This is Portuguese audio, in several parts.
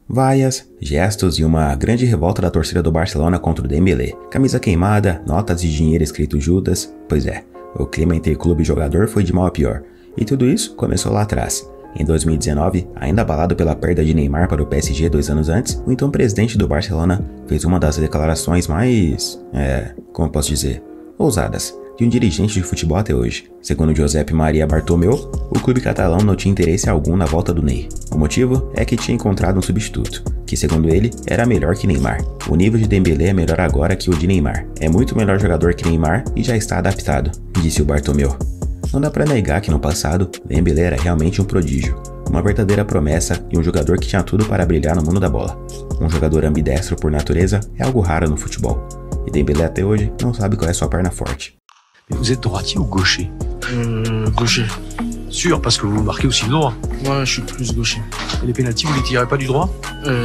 Vaias, gestos e uma grande revolta da torcida do Barcelona contra o Dembélé. Camisa queimada, notas de dinheiro escrito Judas. Pois é, o clima entre clube e jogador foi de mal a pior. E tudo isso começou lá atrás. Em 2019, ainda abalado pela perda de Neymar para o PSG 2 anos antes, o então presidente do Barcelona fez uma das declarações mais, ousadas de um dirigente de futebol até hoje. Segundo Josep Maria Bartomeu, o clube catalão não tinha interesse algum na volta do Ney. O motivo é que tinha encontrado um substituto, que segundo ele, era melhor que Neymar. O nível de Dembélé é melhor agora que o de Neymar. É muito melhor jogador que Neymar e já está adaptado, disse o Bartomeu. Não dá pra negar que no passado, Dembélé era realmente um prodígio, uma verdadeira promessa e um jogador que tinha tudo para brilhar no mundo da bola. Um jogador ambidestro por natureza é algo raro no futebol, e Dembélé até hoje não sabe qual é sua perna forte. Vous êtes droitier ou gaucher? Gaucher. Sûr, parce que vous marquez aussi du droit. Ouais, je suis plus gaucher. Et les pénaltys, vous les tirez pas du droit?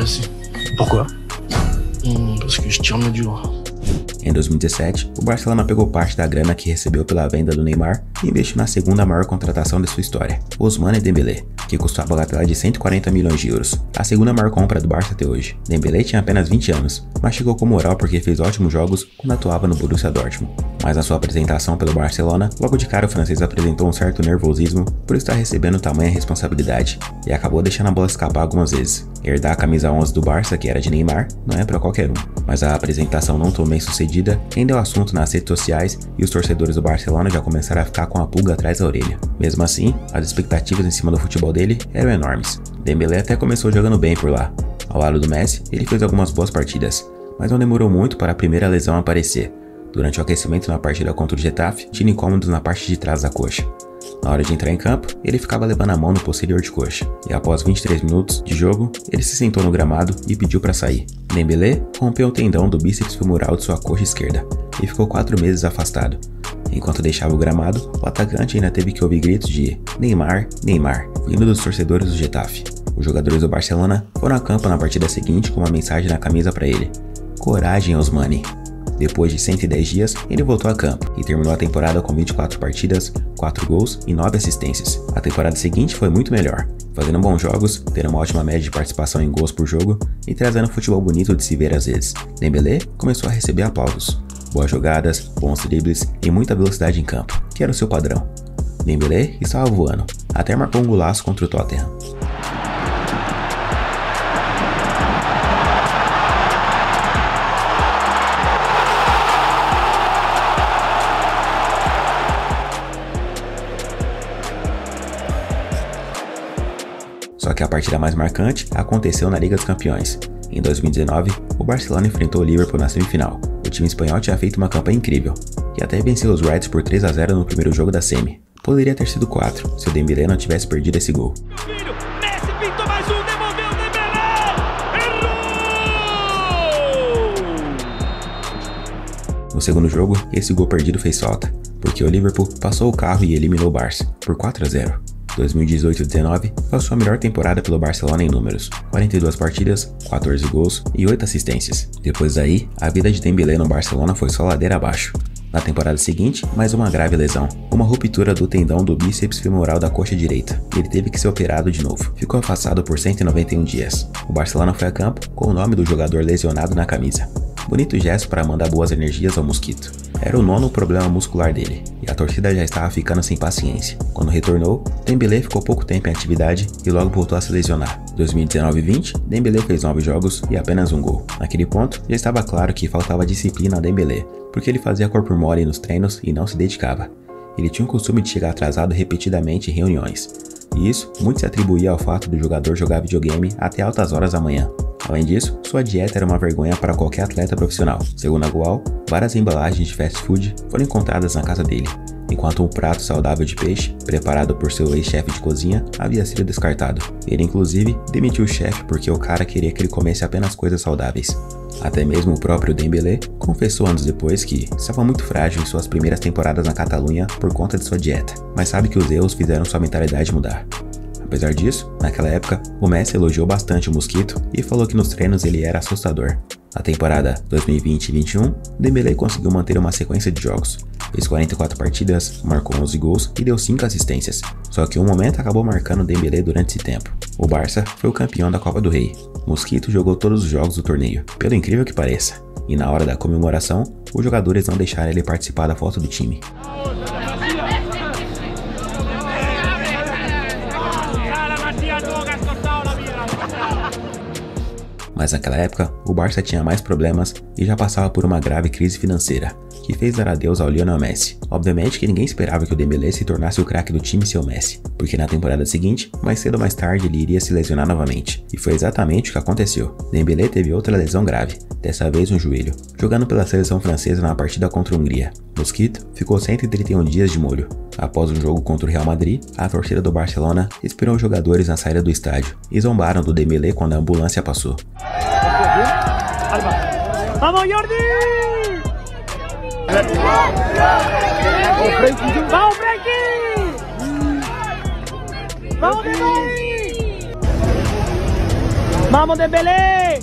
Si. Pourquoi? Parce que je tire mieux du droit. Em 2017, o Barcelona pegou parte da grana que recebeu pela venda do Neymar e investiu na segunda maior contratação de sua história, Ousmane Dembélé, que custava a bagatela de 140 milhões de euros, a segunda maior compra do Barça até hoje. Dembélé tinha apenas 20 anos, mas chegou com moral porque fez ótimos jogos quando atuava no Borussia Dortmund. Mas na sua apresentação pelo Barcelona, logo de cara o francês apresentou um certo nervosismo por estar recebendo tamanha responsabilidade, e acabou deixando a bola escapar algumas vezes. Herdar a camisa 11 do Barça, que era de Neymar, não é pra qualquer um. Mas a apresentação não tão bem sucedida rendeu assunto nas redes sociais e os torcedores do Barcelona já começaram a ficar com a pulga atrás da orelha. Mesmo assim, as expectativas em cima do futebol dele eram enormes. Dembélé até começou jogando bem por lá. Ao lado do Messi, ele fez algumas boas partidas, mas não demorou muito para a primeira lesão aparecer. Durante o aquecimento na partida contra o Getafe, tinha incômodos na parte de trás da coxa. Na hora de entrar em campo, ele ficava levando a mão no posterior de coxa, e após 23 minutos de jogo, ele se sentou no gramado e pediu para sair. Dembélé rompeu o tendão do bíceps femoral de sua coxa esquerda e ficou 4 meses afastado. Enquanto deixava o gramado, o atacante ainda teve que ouvir gritos de Neymar, Neymar, vindo dos torcedores do Getafe. Os jogadores do Barcelona foram a campo na partida seguinte com uma mensagem na camisa para ele: Coragem, Ousmane. Depois de 110 dias, ele voltou a campo e terminou a temporada com 24 partidas, 4 gols e 9 assistências. A temporada seguinte foi muito melhor, fazendo bons jogos, tendo uma ótima média de participação em gols por jogo e trazendo futebol bonito de se ver às vezes. Dembélé começou a receber aplausos, boas jogadas, bons dribles e muita velocidade em campo, que era o seu padrão. Dembélé estava voando, até marcou um golaço contra o Tottenham. Só que a partida mais marcante aconteceu na Liga dos Campeões. Em 2019, o Barcelona enfrentou o Liverpool na semifinal. O time espanhol tinha feito uma campanha incrível, e até venceu os Reds por 3-0 no primeiro jogo da semi. Poderia ter sido 4, se o Dembélé não tivesse perdido esse gol. No segundo jogo, esse gol perdido fez falta, porque o Liverpool passou o carro e eliminou o Barça por 4-0. 2018-19 foi a sua melhor temporada pelo Barcelona em números, 42 partidas, 14 gols e 8 assistências. Depois daí, a vida de Dembélé no Barcelona foi só ladeira abaixo. Na temporada seguinte, mais uma grave lesão, uma ruptura do tendão do bíceps femoral da coxa direita, e ele teve que ser operado de novo. Ficou afastado por 191 dias. O Barcelona foi a campo com o nome do jogador lesionado na camisa. Bonito gesto para mandar boas energias ao mosquito. Era o 9º problema muscular dele, e a torcida já estava ficando sem paciência. Quando retornou, Dembélé ficou pouco tempo em atividade e logo voltou a se lesionar. 2019-20, Dembélé fez 9 jogos e apenas um gol. Naquele ponto, já estava claro que faltava disciplina a Dembélé, porque ele fazia corpo mole nos treinos e não se dedicava. Ele tinha o costume de chegar atrasado repetidamente em reuniões, e isso muito se atribuía ao fato do jogador jogar videogame até altas horas da manhã. Além disso, sua dieta era uma vergonha para qualquer atleta profissional. Segundo a Goal, várias embalagens de fast food foram encontradas na casa dele, enquanto um prato saudável de peixe, preparado por seu ex-chefe de cozinha, havia sido descartado. Ele inclusive demitiu o chefe porque o cara queria que ele comesse apenas coisas saudáveis. Até mesmo o próprio Dembélé confessou anos depois que estava muito frágil em suas primeiras temporadas na Catalunha por conta de sua dieta, mas sabe que os erros fizeram sua mentalidade mudar. Apesar disso, naquela época, o Messi elogiou bastante o mosquito e falou que nos treinos ele era assustador. Na temporada 2020-21, Dembélé conseguiu manter uma sequência de jogos. Fez 44 partidas, marcou 11 gols e deu 5 assistências. Só que um momento acabou marcando Dembélé durante esse tempo. O Barça foi o campeão da Copa do Rei. Mosquito jogou todos os jogos do torneio, pelo incrível que pareça. E na hora da comemoração, os jogadores não deixaram ele participar da foto do time. Mas naquela época, o Barça tinha mais problemas e já passava por uma grave crise financeira, que fez dar adeus ao Lionel Messi. Obviamente que ninguém esperava que o Dembélé se tornasse o craque do time sem o Messi, porque na temporada seguinte, mais cedo ou mais tarde, ele iria se lesionar novamente. E foi exatamente o que aconteceu. Dembélé teve outra lesão grave, dessa vez no joelho, jogando pela seleção francesa na partida contra a Hungria. Mosquito ficou 131 dias de molho. Após um jogo contra o Real Madrid, a torcida do Barcelona esperou os jogadores na saída do estádio e zombaram do Dembélé quando a ambulância passou. ¡Vamos, Jordi! ¡Vamos, Frankie! ¡Vamos, Dembélé! ¡Vamos, Dembélé!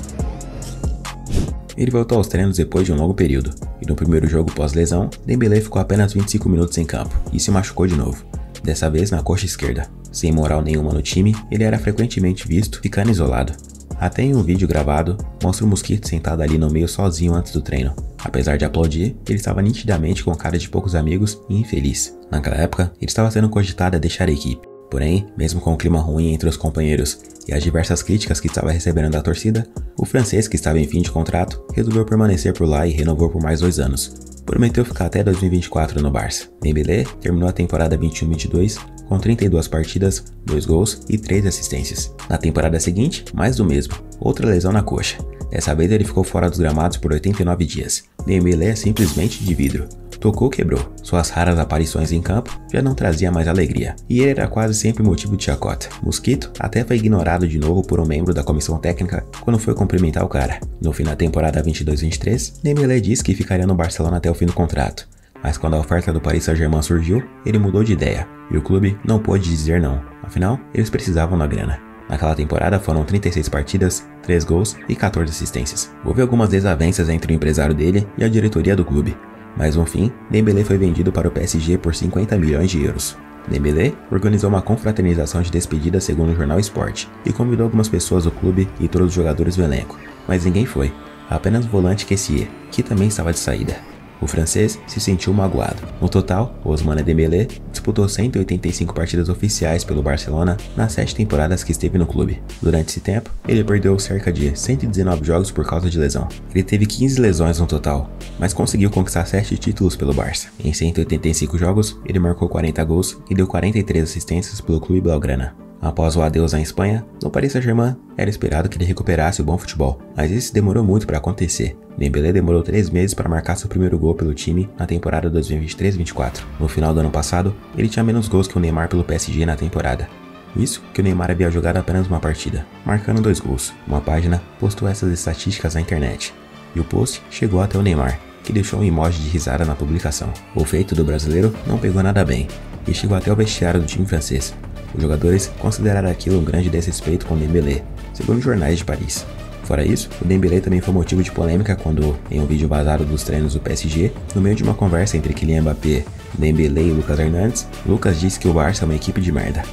Ele voltou aos treinos depois de um longo período, e no primeiro jogo pós-lesão, Dembélé ficou apenas 25 minutos em campo e se machucou de novo, dessa vez na coxa esquerda. Sem moral nenhuma no time, ele era frequentemente visto ficando isolado. Até em um vídeo gravado, mostra o Mosquito sentado ali no meio sozinho antes do treino. Apesar de aplaudir, ele estava nitidamente com cara de poucos amigos e infeliz. Naquela época, ele estava sendo cogitado a deixar a equipe. Porém, mesmo com o clima ruim entre os companheiros e as diversas críticas que estava recebendo da torcida, o francês, que estava em fim de contrato, resolveu permanecer por lá e renovou por mais 2 anos. Prometeu ficar até 2024 no Barça. Dembélé terminou a temporada 21-22 com 32 partidas, 2 gols e 3 assistências. Na temporada seguinte, mais do mesmo, outra lesão na coxa. Dessa vez ele ficou fora dos gramados por 89 dias. Dembélé é simplesmente de vidro. Tocou, quebrou. Suas raras aparições em campo já não traziam mais alegria, e ele era quase sempre motivo de chacota. Mosquito até foi ignorado de novo por um membro da comissão técnica quando foi cumprimentar o cara. No fim da temporada 22-23, Dembélé disse que ficaria no Barcelona até o fim do contrato, mas quando a oferta do Paris Saint-Germain surgiu, ele mudou de ideia, e o clube não pôde dizer não, afinal, eles precisavam da grana. Naquela temporada foram 36 partidas, 3 gols e 14 assistências. Houve algumas desavenças entre o empresário dele e a diretoria do clube, mas no fim, Dembélé foi vendido para o PSG por 50 milhões de euros. Dembélé organizou uma confraternização de despedida segundo o jornal Sport e convidou algumas pessoas do clube e todos os jogadores do elenco, mas ninguém foi, apenas o volante Kessié, que também estava de saída. O francês se sentiu magoado. No total, Ousmane Dembélé disputou 185 partidas oficiais pelo Barcelona nas 7 temporadas que esteve no clube. Durante esse tempo, ele perdeu cerca de 119 jogos por causa de lesão. Ele teve 15 lesões no total, mas conseguiu conquistar 7 títulos pelo Barça. Em 185 jogos, ele marcou 40 gols e deu 43 assistências pelo clube blaugrana. Após o adeus à Espanha, no Paris Saint-Germain, era esperado que ele recuperasse o bom futebol, mas isso demorou muito para acontecer. Dembélé demorou 3 meses para marcar seu primeiro gol pelo time na temporada 2023-24. No final do ano passado, ele tinha menos gols que o Neymar pelo PSG na temporada. Isso que o Neymar havia jogado apenas uma partida, marcando 2 gols. Uma página postou essas estatísticas na internet, e o post chegou até o Neymar, que deixou um emoji de risada na publicação. O feito do brasileiro não pegou nada bem, e chegou até o vestiário do time francês. Os jogadores consideraram aquilo um grande desrespeito com Dembélé, segundo jornais de Paris. Fora isso, o Dembélé também foi motivo de polêmica quando, em um vídeo vazado dos treinos do PSG, no meio de uma conversa entre Kylian Mbappé, Dembélé e Lucas Hernandes, Lucas disse que o Barça é uma equipe de merda.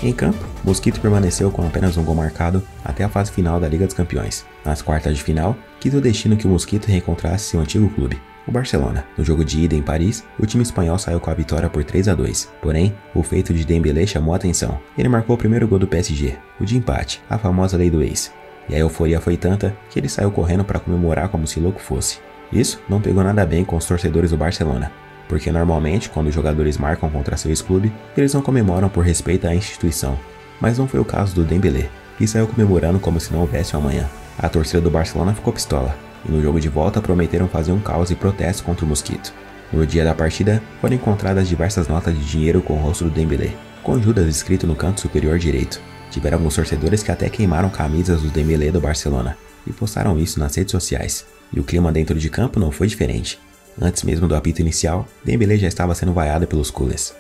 Em campo, Mosquito permaneceu com apenas um gol marcado até a fase final da Liga dos Campeões. Nas quartas de final, quis o destino que o Mosquito reencontrasse seu antigo clube, o Barcelona. No jogo de ida em Paris, o time espanhol saiu com a vitória por 3-2. Porém, o feito de Dembélé chamou a atenção. Ele marcou o primeiro gol do PSG, o de empate, a famosa lei do ex. E a euforia foi tanta que ele saiu correndo para comemorar como se louco fosse. Isso não pegou nada bem com os torcedores do Barcelona, porque normalmente, quando os jogadores marcam contra seu ex-clube, eles não comemoram por respeito à instituição. Mas não foi o caso do Dembélé, que saiu comemorando como se não houvesse um amanhã. A torcida do Barcelona ficou pistola, e no jogo de volta prometeram fazer um caos e protesto contra o Mosquito. No dia da partida, foram encontradas diversas notas de dinheiro com o rosto do Dembélé, com Judas escrito no canto superior direito. Tiveram alguns torcedores que até queimaram camisas do Dembélé do Barcelona, e postaram isso nas redes sociais. E o clima dentro de campo não foi diferente. Antes mesmo do apito inicial, Dembélé já estava sendo vaiado pelos culés.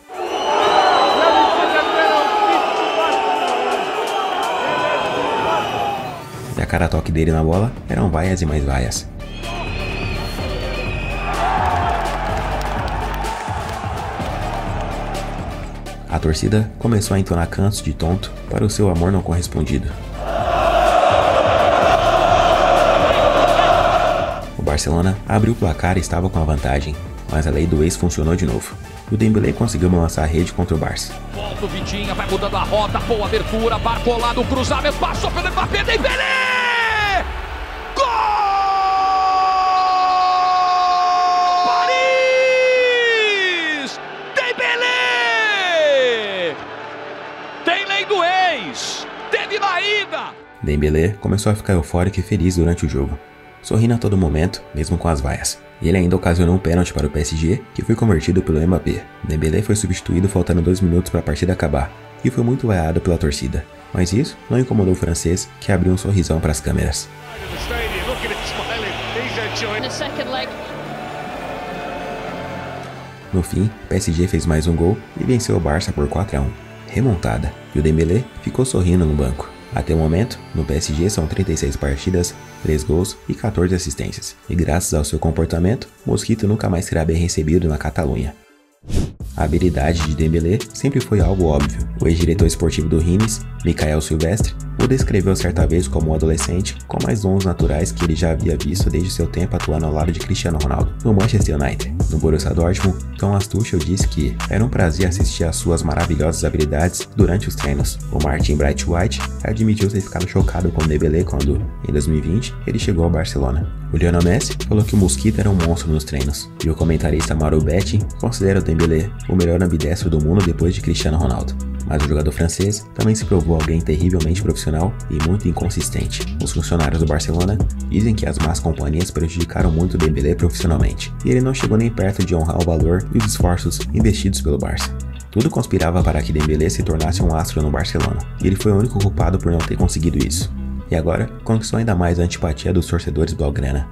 E a cada toque dele na bola eram vaias e mais vaias. A torcida começou a entonar cantos de tonto para o seu amor não correspondido. O Barcelona abriu o placar e estava com a vantagem, mas a lei do ex funcionou de novo. E o Dembélé conseguiu balançar a rede contra o Barça. Volta o Vitinha, vai mudando a rota, boa abertura, barcolado, cruzamento, passou pelo Mbappé, Dembélé! Gol! Paris! Dembélé! Tem lei do ex! Teve na ida! Dembélé começou a ficar eufórico e feliz durante o jogo, sorrindo a todo momento, mesmo com as vaias. E ele ainda ocasionou um pênalti para o PSG, que foi convertido pelo Mbappé. Dembélé foi substituído faltando 2 minutos para a partida acabar, e foi muito vaiado pela torcida. Mas isso não incomodou o francês, que abriu um sorrisão para as câmeras. No fim, o PSG fez mais um gol e venceu o Barça por 4-1. Remontada, e o Dembélé ficou sorrindo no banco. Até o momento, no PSG são 36 partidas, 3 gols e 14 assistências. E graças ao seu comportamento, Mosquito nunca mais será bem recebido na Catalunha. A habilidade de Dembélé sempre foi algo óbvio. O ex-diretor esportivo do Rennes, Michael Silvestre, o descreveu certa vez como um adolescente com mais dons naturais que ele já havia visto desde seu tempo atuando ao lado de Cristiano Ronaldo no Manchester United. No Borussia Dortmund, Thomas Tuchel disse que era um prazer assistir às suas maravilhosas habilidades durante os treinos. O Martin Braithwaite admitiu ter ficado chocado com Dembélé quando, em 2020, ele chegou ao Barcelona. O Lionel Messi falou que o Mosquito era um monstro nos treinos, e o comentarista Mauro Betti considera o Dembélé o melhor ambidestro do mundo depois de Cristiano Ronaldo. Mas o jogador francês também se provou alguém terrivelmente profissional e muito inconsistente. Os funcionários do Barcelona dizem que as más companhias prejudicaram muito o Dembélé profissionalmente, e ele não chegou nem perto de honrar o valor e os esforços investidos pelo Barça. Tudo conspirava para que Dembélé se tornasse um astro no Barcelona, e ele foi o único culpado por não ter conseguido isso. E agora, conquistou ainda mais a antipatia dos torcedores blaugrana.